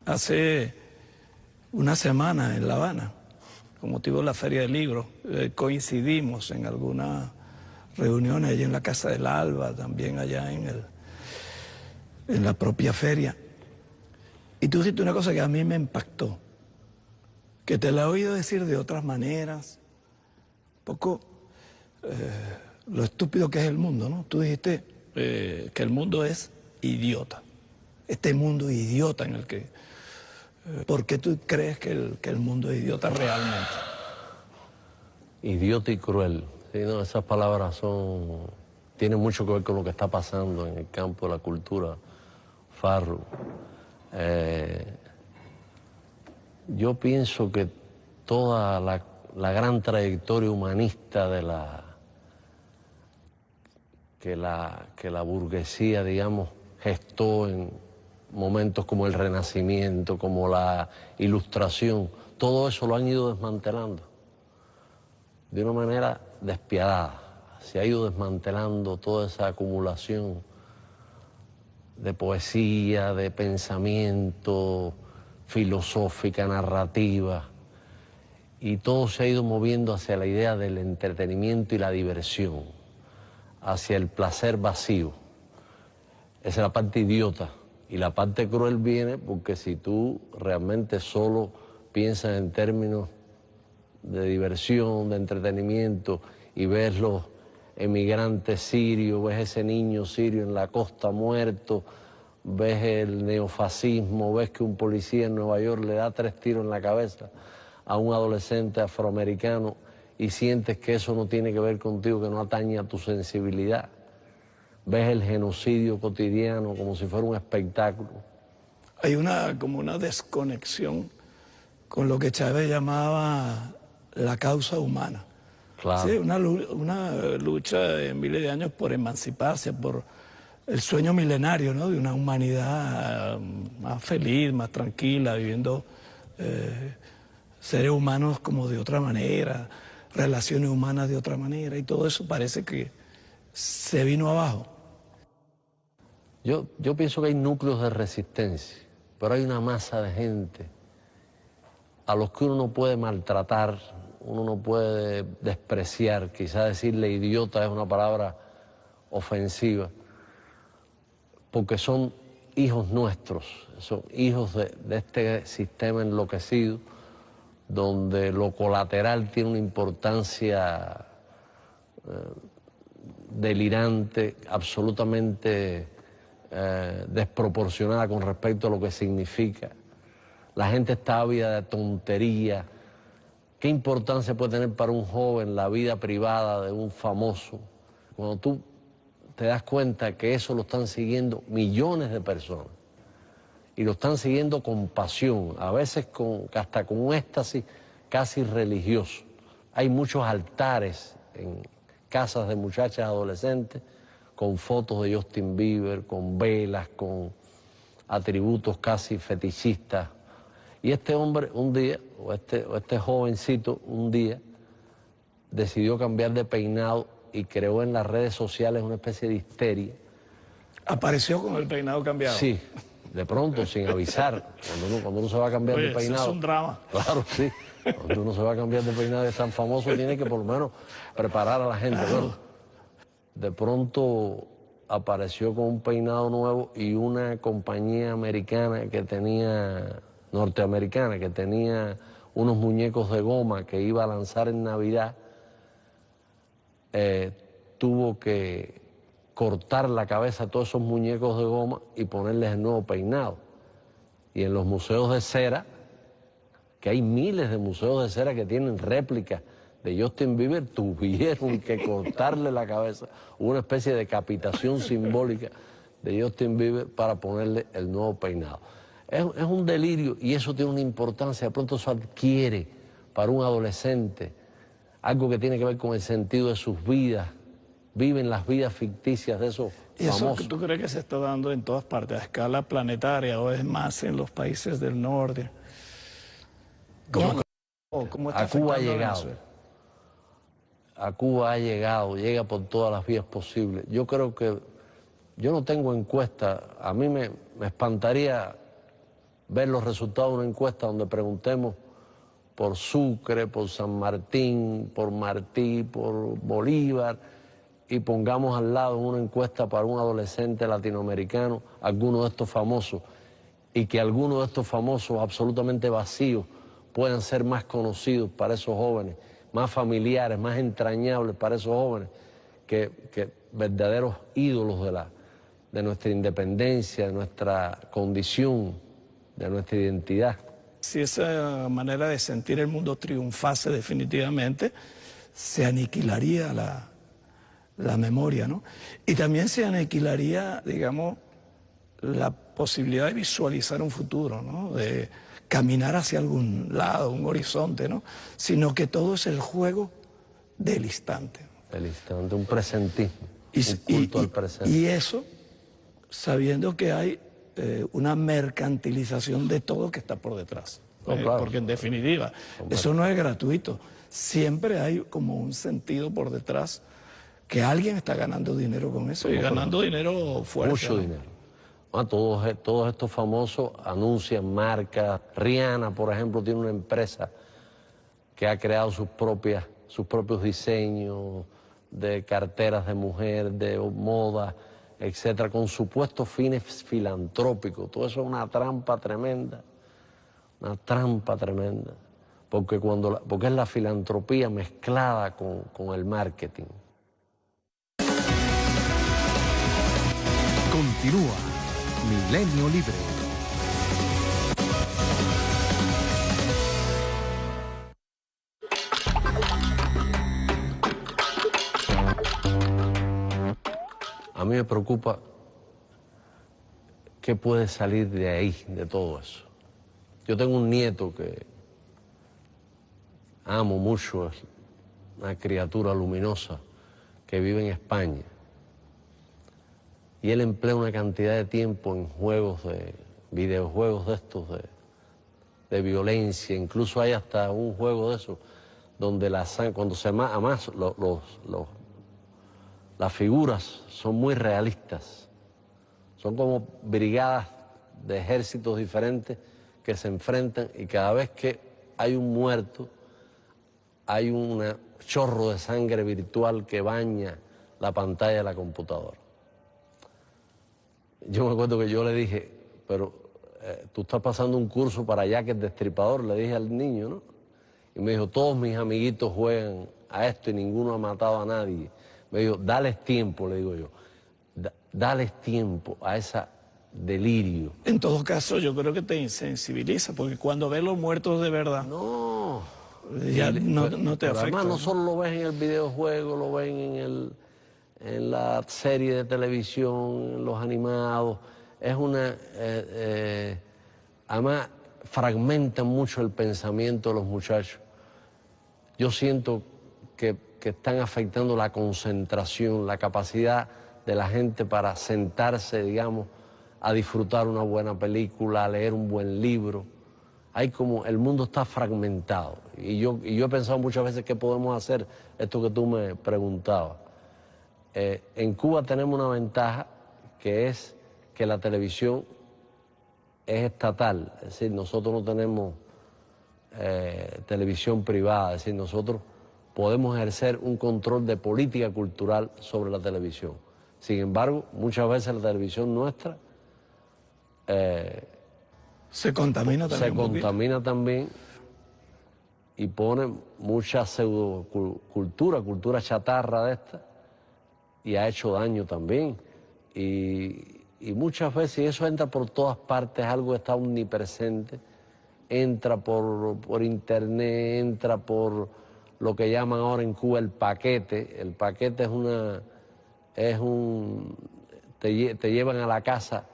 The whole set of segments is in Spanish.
Hace una semana en La Habana, con motivo de la Feria del Libro, coincidimos en algunas reuniones allí en la Casa del Alba, también allá en la propia feria. Y tú dijiste una cosa que a mí me impactó, que te la he oído decir de otras maneras, un poco lo estúpido que es el mundo, ¿no? Tú dijiste que el mundo es idiota, este mundo idiota en el que... ¿Por qué tú crees que el mundo es idiota realmente? Idiota y cruel. Sí, no, esas palabras tienen mucho que ver con lo que está pasando en el campo de la cultura, Farru. Yo pienso que toda la gran trayectoria humanista que la burguesía, digamos, gestó en momentos como el Renacimiento, como la Ilustración, todo eso lo han ido desmantelando de una manera despiadada. Se ha ido desmantelando toda esa acumulación de poesía, de pensamiento, filosófica, narrativa, y todo se ha ido moviendo hacia la idea del entretenimiento y la diversión, hacia el placer vacío. Esa es la parte idiota. Y la parte cruel viene porque si tú realmente solo piensas en términos de diversión, de entretenimiento, y ves los emigrantes sirios, ves ese niño sirio en la costa muerto, ves el neofascismo, ves que un policía en Nueva York le da 3 tiros en la cabeza a un adolescente afroamericano y sientes que eso no tiene que ver contigo, que no atañe a tu sensibilidad. Ves el genocidio cotidiano como si fuera un espectáculo. Hay como una desconexión con lo que Chávez llamaba la causa humana. Claro. Sí, una lucha de miles de años por emanciparse, por el sueño milenario, ¿no? De una humanidad más feliz, más tranquila, viviendo seres humanos como de otra manera, relaciones humanas de otra manera, y todo eso parece que se vino abajo. Yo pienso que hay núcleos de resistencia, pero hay una masa de gente a los que uno no puede maltratar, uno no puede despreciar. Quizás decirle idiota es una palabra ofensiva, porque son hijos nuestros, son hijos de este sistema enloquecido, donde lo colateral tiene una importancia delirante, absolutamente desproporcionada con respecto a lo que significa. La gente está ávida de tontería. ¿Qué importancia puede tener para un joven la vida privada de un famoso? Cuando tú te das cuenta que eso lo están siguiendo millones de personas y lo están siguiendo con pasión, a veces hasta con un éxtasis casi religioso. Hay muchos altares en casas de muchachas adolescentes con fotos de Justin Bieber, con velas, con atributos casi fetichistas. Y este hombre un día, o este jovencito un día, decidió cambiar de peinado y creó en las redes sociales una especie de histeria. ¿Apareció con el peinado cambiado? Sí, de pronto, sin avisar, cuando uno se va a cambiar de peinado. Eso es un drama. Claro, sí. Cuando uno se va a cambiar de peinado y es tan famoso, tiene que por lo menos preparar a la gente. Bueno, de pronto apareció con un peinado nuevo y una compañía americana norteamericana, que tenía unos muñecos de goma que iba a lanzar en Navidad, tuvo que cortar la cabeza a todos esos muñecos de goma y ponerles el nuevo peinado. Y en los museos de cera, que hay miles de museos de cera que tienen réplicas de Justin Bieber, tuvieron que cortarle la cabeza, una especie de decapitación simbólica de Justin Bieber para ponerle el nuevo peinado. Es un delirio y eso tiene una importancia, de pronto eso adquiere para un adolescente algo que tiene que ver con el sentido de sus vidas, viven las vidas ficticias de esos famosos. ¿Y eso tú crees que se está dando en todas partes, a escala planetaria, o es más en los países del norte? ¿Cómo está a Cuba ha afectando a llegado. Venezuela? A Cuba ha llegado, llega por todas las vías posibles. Yo creo que, yo no tengo encuesta, a mí me espantaría ver los resultados de una encuesta donde preguntemos por Sucre, por San Martín, por Martí, por Bolívar, y pongamos al lado una encuesta para un adolescente latinoamericano, alguno de estos famosos, y que algunos de estos famosos absolutamente vacíos puedan ser más conocidos para esos jóvenes, más familiares, más entrañables para esos jóvenes, que verdaderos ídolos de nuestra independencia, de nuestra condición, de nuestra identidad. Si esa manera de sentir el mundo triunfase definitivamente, se aniquilaría la memoria, ¿no? Y también se aniquilaría, digamos, la posibilidad de visualizar un futuro, ¿no? De caminar hacia algún lado, un horizonte, ¿no? Sino que todo es el juego del instante. El instante, un presentismo, un culto al presente. Y eso, sabiendo que hay una mercantilización de todo que está por detrás. Claro. Porque en definitiva, eso no es gratuito. Siempre hay como un sentido por detrás que alguien está ganando dinero con eso y ganando dinero fuerte. Mucho dinero. Todos estos famosos anuncian marcas. Rihanna, por ejemplo, tiene una empresa que ha creado sus propios diseños de carteras de mujer, de moda, etcétera, con supuestos fines filantrópicos. Todo eso es una trampa tremenda, porque es la filantropía mezclada con el marketing. Continúa Milenio Libre. A mí me preocupa qué puede salir de ahí, de todo eso. Yo tengo un nieto que amo mucho, es una criatura luminosa que vive en España. Y él emplea una cantidad de tiempo en videojuegos de estos, de violencia. Incluso hay hasta un juego de esos donde cuando se además las figuras son muy realistas. Son como brigadas de ejércitos diferentes que se enfrentan y cada vez que hay un muerto, hay un chorro de sangre virtual que baña la pantalla de la computadora. Yo me acuerdo que yo le dije, pero tú estás pasando un curso para Jack el Destripador, le dije al niño, ¿no? Y me dijo, todos mis amiguitos juegan a esto y ninguno ha matado a nadie. Me dijo, dales tiempo, le digo yo, dales tiempo a ese delirio. En todo caso, yo creo que te insensibiliza, porque cuando ves los muertos de verdad, ya no te afecta. Además, no solo lo ves en el videojuego, lo ven en la serie de televisión, en los animados. Es además, fragmentan mucho el pensamiento de los muchachos. Yo siento que están afectando la concentración, la capacidad de la gente para sentarse, digamos, a disfrutar una buena película, a leer un buen libro. El mundo está fragmentado. Y yo he pensado muchas veces qué podemos hacer, esto que tú me preguntabas. En Cuba tenemos una ventaja que es que la televisión es estatal, es decir, nosotros no tenemos televisión privada, es decir, nosotros podemos ejercer un control de política cultural sobre la televisión. Sin embargo, muchas veces la televisión nuestra se contamina también y pone mucha cultura chatarra de esta, y ha hecho daño también. Y muchas veces, y eso entra por todas partes, algo que está omnipresente, entra por internet, entra por lo que llaman ahora en Cuba el paquete. El paquete te llevan a la casa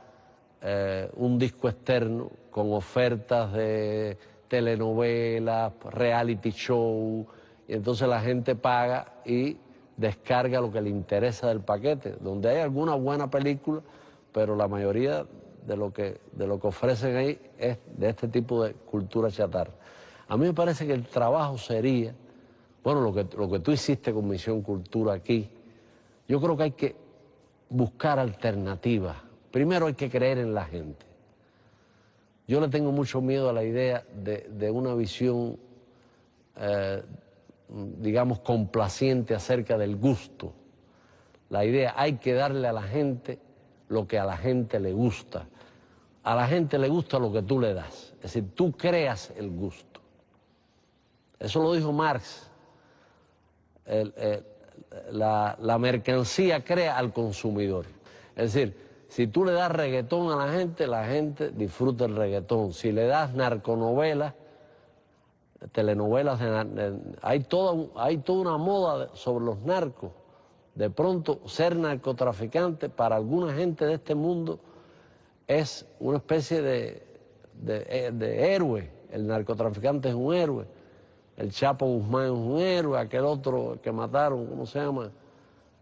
un disco externo con ofertas de telenovelas, reality show, y entonces la gente paga y descarga lo que le interesa del paquete, donde hay alguna buena película, pero la mayoría de lo que ofrecen ahí es de este tipo de cultura chatarra. A mí me parece que el trabajo sería, bueno, lo que tú hiciste con Misión Cultura aquí, yo creo que hay que buscar alternativas. Primero hay que creer en la gente. Yo le tengo mucho miedo a la idea de una visión, digamos, complaciente acerca del gusto. La idea, hay que darle a la gente lo que a la gente le gusta. A la gente le gusta lo que tú le das. Es decir, tú creas el gusto. Eso lo dijo Marx. La mercancía crea al consumidor. Es decir, si tú le das reggaetón a la gente disfruta el reggaetón. Si le das narconovelas, telenovelas, hay toda una moda sobre los narcos. De pronto, ser narcotraficante para alguna gente de este mundo es una especie de héroe. El narcotraficante es un héroe. El Chapo Guzmán es un héroe. Aquel otro que mataron, ¿cómo se llama?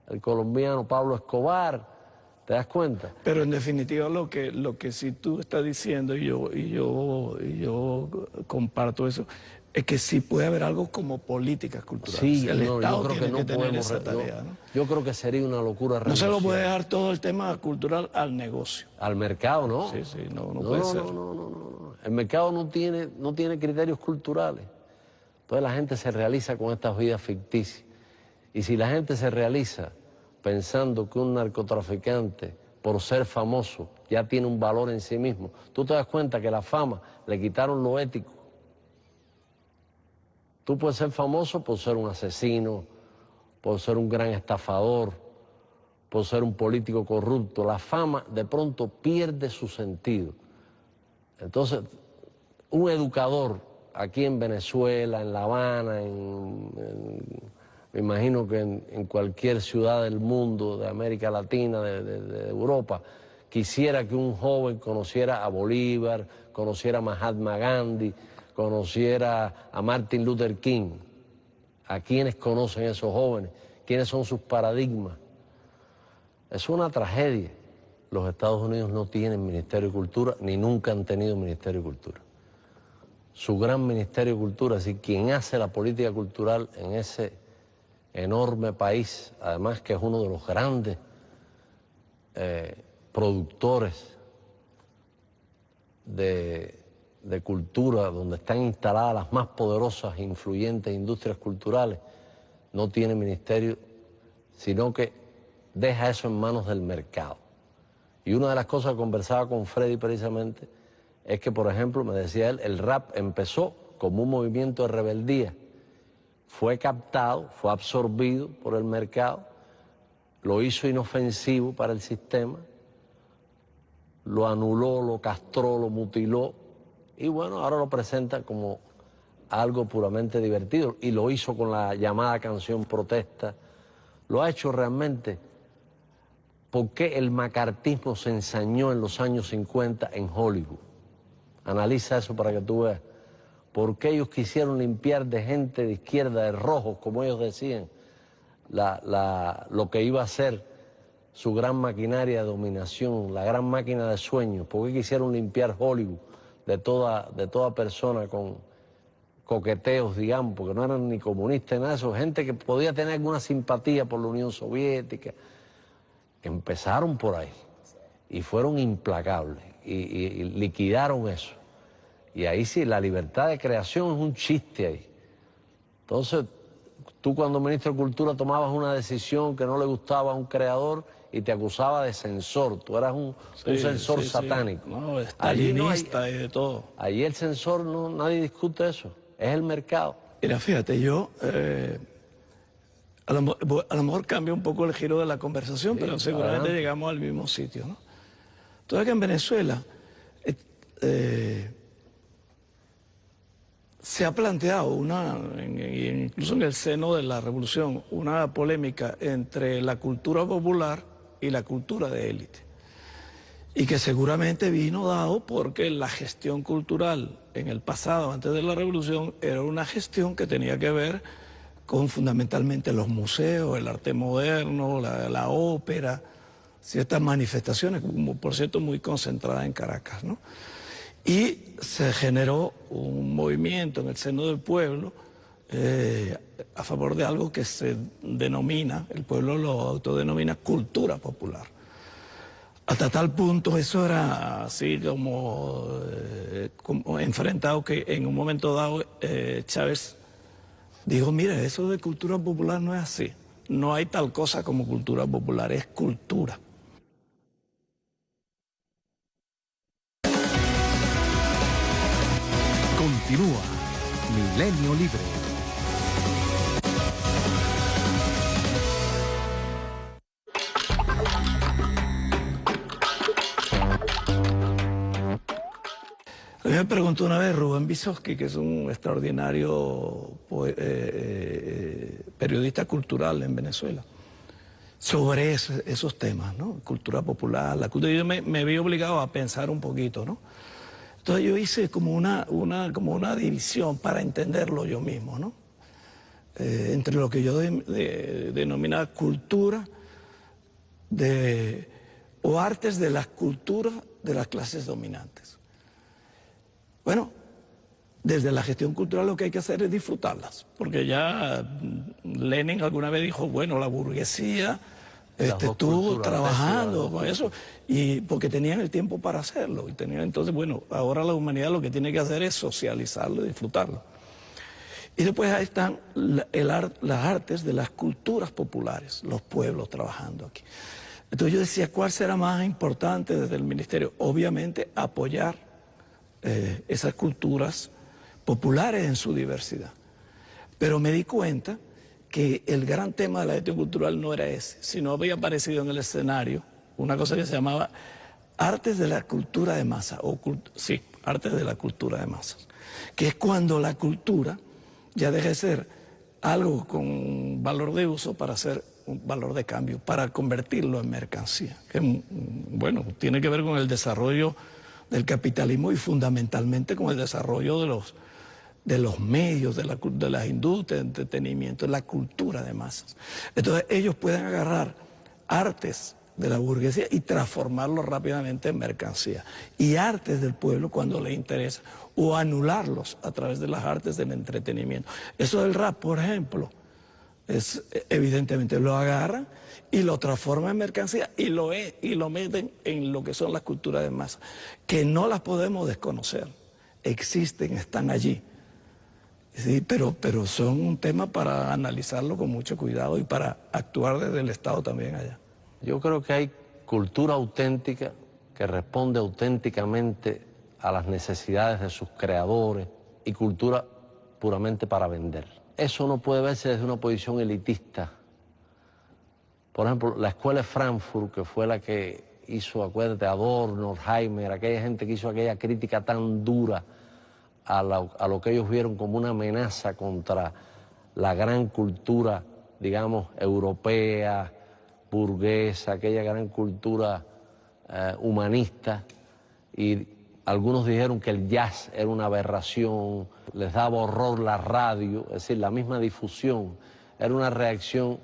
El colombiano Pablo Escobar. ¿Te das cuenta? Pero en definitiva lo que sí tú estás diciendo, y yo comparto eso, es que sí puede haber algo como políticas culturales. Sí, el no, Estado yo creo tiene que no tener podemos, esa tarea, ¿no? Yo creo que sería una locura. No se lo puede dejar todo el tema cultural al negocio. Al mercado, ¿no? Sí, no puede ser. No. El mercado no tiene criterios culturales. Entonces la gente se realiza con estas vidas ficticias. Y si la gente se realiza pensando que un narcotraficante, por ser famoso, ya tiene un valor en sí mismo, tú te das cuenta que la fama le quitaron lo ético. Tú puedes ser famoso por ser un asesino, por ser un gran estafador, por ser un político corrupto. La fama de pronto pierde su sentido. Entonces, un educador aquí en Venezuela, en La Habana, me imagino que en cualquier ciudad del mundo, de América Latina, de Europa, quisiera que un joven conociera a Bolívar, conociera a Mahatma Gandhi, conociera a Martin Luther King. ¿A quiénes conocen esos jóvenes? ¿Quiénes son sus paradigmas? Es una tragedia. Los Estados Unidos no tienen Ministerio de Cultura, ni nunca han tenido Ministerio de Cultura. Su gran Ministerio de Cultura, es decir, quien hace la política cultural en ese enorme país, además que es uno de los grandes productores de cultura, donde están instaladas las más poderosas e influyentes industrias culturales, no tiene ministerio, sino que deja eso en manos del mercado. Y una de las cosas que conversaba con Freddy precisamente es que, por ejemplo, me decía él, el rap empezó como un movimiento de rebeldía, fue captado, fue absorbido por el mercado, lo hizo inofensivo para el sistema, lo anuló, lo castró, lo mutiló, y bueno, ahora lo presenta como algo puramente divertido, y lo hizo con la llamada canción Protesta. Lo ha hecho realmente porque el macartismo se ensañó en los años 50 en Hollywood. Analiza eso para que tú veas. Porque ellos quisieron limpiar de gente de izquierda, de rojos, como ellos decían, lo que iba a ser su gran maquinaria de dominación, la gran máquina de sueños. ¿Por qué quisieron limpiar Hollywood de toda persona con coqueteos, digamos, porque no eran ni comunistas ni nada de eso, gente que podía tener alguna simpatía por la Unión Soviética? Empezaron por ahí y fueron implacables y liquidaron eso. Y ahí sí, la libertad de creación es un chiste ahí. Entonces, tú cuando ministro de Cultura tomabas una decisión que no le gustaba a un creador y te acusaba de censor. Tú eras un censor satánico. Sí. No, estalinista y de todo. Allí el censor, nadie discute eso. Es el mercado. Mira, fíjate, yo a lo mejor cambia un poco el giro de la conversación, sí, pero seguramente adelante llegamos al mismo sitio, ¿no? Entonces, que en Venezuela se ha planteado incluso en el seno de la revolución, una polémica entre la cultura popular y la cultura de élite. Y que seguramente vino dado porque la gestión cultural en el pasado, antes de la revolución, era una gestión que tenía que ver con fundamentalmente los museos, el arte moderno, la ópera, ciertas manifestaciones, como por cierto muy concentradas en Caracas, ¿no? Y se generó un movimiento en el seno del pueblo a favor de algo que se denomina, el pueblo lo autodenomina cultura popular. Hasta tal punto eso era así como enfrentado que en un momento dado Chávez dijo, mire, eso de cultura popular no es así. No hay tal cosa como cultura popular, es cultura. Continúa Milenio Libre. A mí me preguntó una vez Rubén Vysotsky, que es un extraordinario periodista cultural en Venezuela, sobre esos temas, ¿no? Cultura popular, la cultura. Yo me vi obligado a pensar un poquito, ¿no? Entonces yo hice como una división para entenderlo yo mismo, ¿no? Entre lo que yo denominaba cultura o artes de las culturas de las clases dominantes. Bueno, desde la gestión cultural lo que hay que hacer es disfrutarlas, porque ya Lenin alguna vez dijo, bueno, la burguesía estuvo trabajando con eso, y porque tenían el tiempo para hacerlo, y tenían, entonces, bueno, ahora la humanidad lo que tiene que hacer es socializarlo y disfrutarlo. Y después ahí están las artes de las culturas populares, los pueblos trabajando aquí. Entonces yo decía, ¿cuál será más importante desde el ministerio? Obviamente apoyar esas culturas populares en su diversidad. Pero me di cuenta que el gran tema de la gestión cultural no era ese, sino había aparecido en el escenario una cosa que se llamaba artes de la cultura de masa, sí, artes de la cultura de masas, que es cuando la cultura ya deja de ser algo con valor de uso para ser un valor de cambio, para convertirlo en mercancía. Que, bueno, tiene que ver con el desarrollo del capitalismo y fundamentalmente con el desarrollo de los medios, de las industrias de entretenimiento, la cultura de masas. Entonces ellos pueden agarrar artes de la burguesía y transformarlos rápidamente en mercancía. Y artes del pueblo cuando les interesa, o anularlos a través de las artes del entretenimiento. Eso del rap, por ejemplo, evidentemente lo agarran y lo transforman en mercancía y lo meten en lo que son las culturas de masa, que no las podemos desconocer, existen, están allí, sí, pero son un tema para analizarlo con mucho cuidado y para actuar desde el Estado también allá. Yo creo que hay cultura auténtica que responde auténticamente a las necesidades de sus creadores y cultura puramente para vender. Eso no puede verse desde una posición elitista. Por ejemplo, la escuela de Frankfurt, que fue la que hizo, acuérdate, Adorno, Horkheimer, aquella gente que hizo aquella crítica tan dura a lo que ellos vieron como una amenaza contra la gran cultura, digamos, europea, burguesa, aquella gran cultura humanista, y algunos dijeron que el jazz era una aberración, les daba horror la radio, es decir, la misma difusión, era una reacción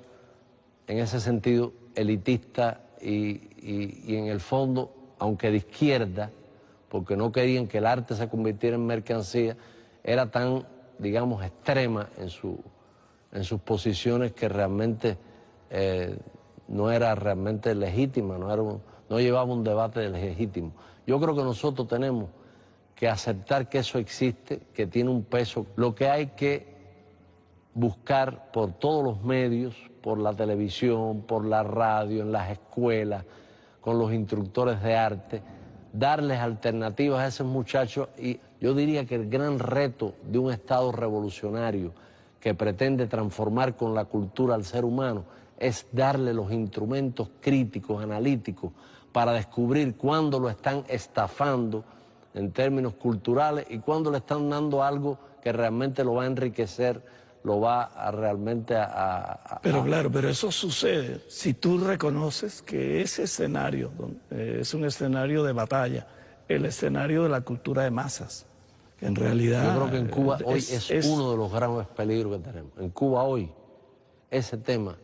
en ese sentido elitista y en el fondo, aunque de izquierda, porque no querían que el arte se convirtiera en mercancía, era tan, digamos, extrema en sus posiciones que realmente no era realmente legítima, no llevaba un debate legítimo. Yo creo que nosotros tenemos que aceptar que eso existe, que tiene un peso. Lo que hay que buscar por todos los medios, por la televisión, por la radio, en las escuelas, con los instructores de arte, darles alternativas a esos muchachos. Y yo diría que el gran reto de un Estado revolucionario que pretende transformar con la cultura al ser humano es darle los instrumentos críticos, analíticos, para descubrir cuándo lo están estafando en términos culturales y cuándo le están dando algo que realmente lo va a enriquecer, lo va a realmente Pero claro, pero eso sucede si tú reconoces que ese escenario es un escenario de batalla, el escenario de la cultura de masas, que en realidad... Yo creo que en Cuba hoy es uno de los graves peligros que tenemos. En Cuba hoy, ese tema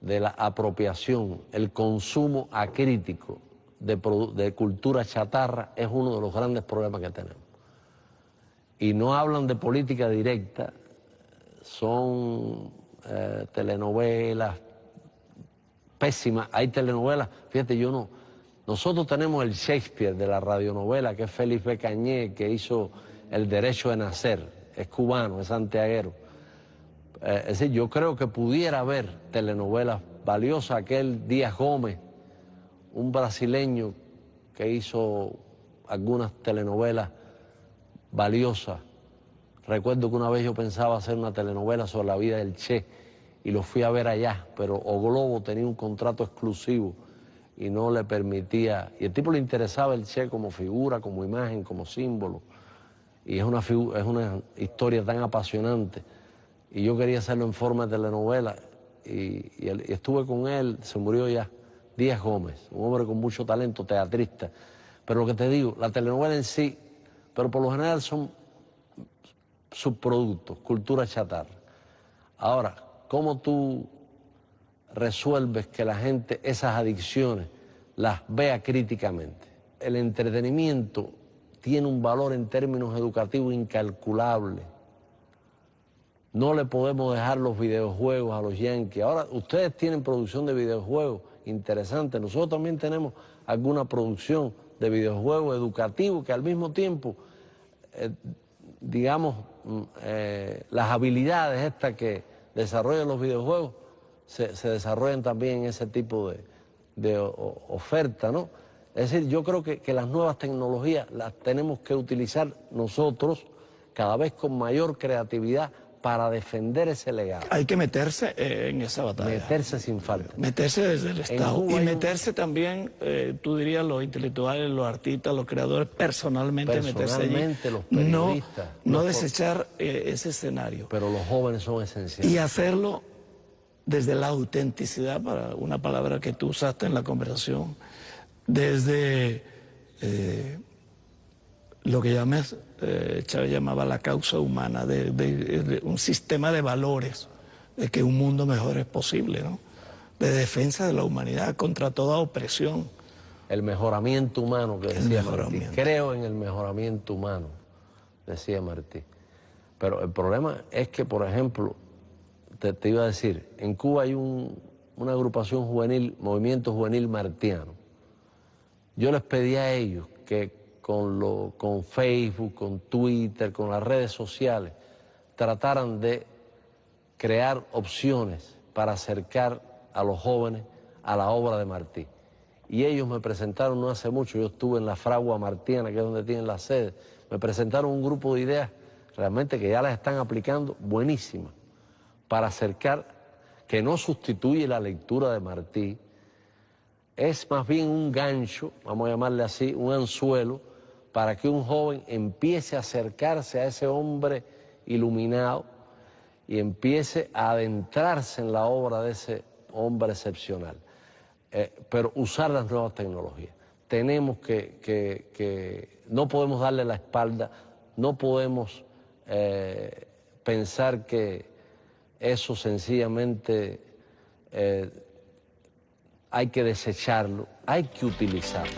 de la apropiación, el consumo acrítico de cultura chatarra es uno de los grandes problemas que tenemos. Y no hablan de política directa, son telenovelas pésimas. Hay telenovelas, fíjate, yo Nosotros tenemos el Shakespeare de la radionovela, que es Félix B. Cañé, que hizo El derecho de nacer, es cubano, es santiaguero. Es decir, yo creo que pudiera haber telenovelas valiosas. Aquel Díaz Gómez, un brasileño que hizo algunas telenovelas valiosas. Recuerdo que una vez yo pensaba hacer una telenovela sobre la vida del Che y lo fui a ver allá, pero O Globo tenía un contrato exclusivo y no le permitía, y el tipo le interesaba el Che como figura, como imagen, como símbolo, y es una historia tan apasionante, y yo quería hacerlo en forma de telenovela, y estuve con él, se murió ya, Díaz Gómez, un hombre con mucho talento, teatrista, pero lo que te digo, la telenovela en sí, pero por lo general son subproductos, cultura chatarra. Ahora, ¿cómo tú resuelves que la gente esas adicciones las vea críticamente? El entretenimiento tiene un valor en términos educativos incalculable. No le podemos dejar los videojuegos a los yanquis. Ahora, ustedes tienen producción de videojuegos interesante. Nosotros también tenemos alguna producción de videojuegos educativos que al mismo tiempo, digamos, las habilidades estas que desarrollan los videojuegos se desarrollan también en ese tipo de oferta, ¿no? Es decir, yo creo que las nuevas tecnologías las tenemos que utilizar nosotros cada vez con mayor creatividad para defender ese legado. Hay que meterse en esa batalla. Meterse sin falta. Meterse desde el Estado. Y meterse también, tú dirías, los intelectuales, los artistas, los creadores, personalmente meterse allí. Los periodistas. No desechar ese escenario. Pero los jóvenes son esenciales. Y hacerlo desde la autenticidad, para una palabra que tú usaste en la conversación, desde lo que Chávez llamaba la causa humana, de un sistema de valores, de que un mundo mejor es posible, ¿no? De defensa de la humanidad contra toda opresión. El mejoramiento humano, que decía Martí. Creo en el mejoramiento humano, decía Martí. Pero el problema es que, por ejemplo, te iba a decir, en Cuba hay una agrupación juvenil, Movimiento Juvenil Martiano. Yo les pedí a ellos que con Facebook, con Twitter, con las redes sociales, trataran de crear opciones para acercar a los jóvenes a la obra de Martí. Y ellos me presentaron no hace mucho, yo estuve en la Fragua Martiana, que es donde tienen la sede, me presentaron un grupo de ideas realmente que ya las están aplicando buenísimas, para acercar, que no sustituye la lectura de Martí, es más bien un gancho, vamos a llamarle así, un anzuelo, para que un joven empiece a acercarse a ese hombre iluminado y empiece a adentrarse en la obra de ese hombre excepcional. Pero usar las nuevas tecnologías. Tenemos que no podemos darle la espalda, no podemos pensar que eso sencillamente hay que desecharlo, hay que utilizarlo.